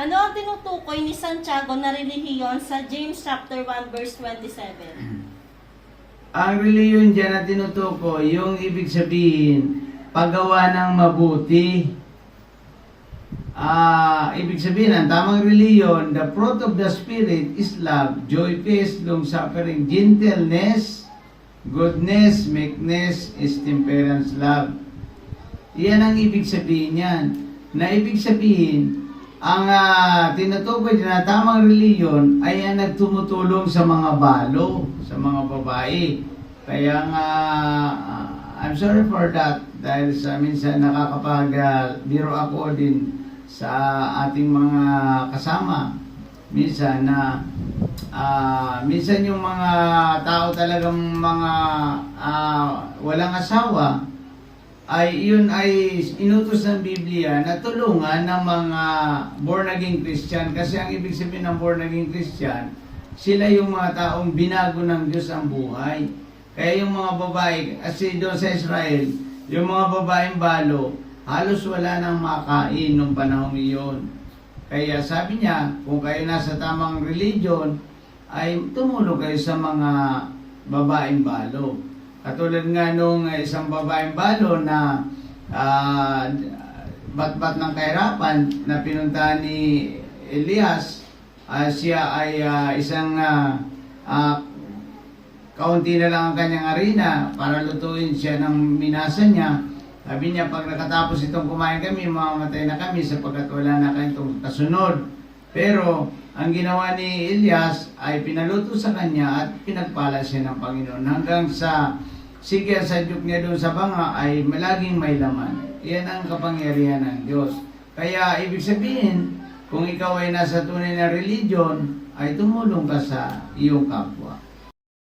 Ano ang tinutukoy ni Santiago na relihiyon sa James chapter 1 verse 27? Ang reliyon dyan na tinutukoy, yung ibig sabihin, paggawa ng mabuti. Ibig sabihin, ang tamang reliyon, the fruit of the Spirit is love, joy, peace, long-suffering, gentleness, goodness, meekness, is temperance, love. Yan ang ibig sabihin yan. Na ibig sabihin, ang tinutukoy na tamang reliyon ay ang nagtumutulong sa mga balo, sa mga babae. Kaya nga, I'm sorry for that dahil sa minsan nakakapag-biro ako din sa ating mga kasama. Minsan na minsan yung mga tao talagang mga walang asawa ay yun ay inutos ng Biblia na tulungan ng mga born again Christian, kasi ang ibig sabihin ng born again Christian, sila yung mga taong binago ng Diyos ang buhay. Kaya yung mga babae, kasi doon sa Israel, yung mga babaeng balo, halos wala nang makain nung panahon iyon. Kaya sabi niya, kung kayo nasa tamang religion, ay tumulong kayo sa mga babaeng balo. Katulad nga nung isang babaeng balo na bat-bat ng kahirapan na pinunta ni Elias, siya ay isang kaunti na lang ang kanyang arena para lutuin siya ng minasa niya. Sabi niya, pag nakatapos itong kumain kami, mamamatay na kami sapagkat wala na kayong kasunod. Pero ang ginawa ni Elias ay pinaluto sa kanya at pinagpala siya ng Panginoon hanggang sa sige sa juk niya doon sa banga ay malaging may laman. Iyan ang kapangyarihan ng Diyos. Kaya ibig sabihin, kung ikaw ay nasa tunay na religion, ay tumulong ka sa iyong kapwa.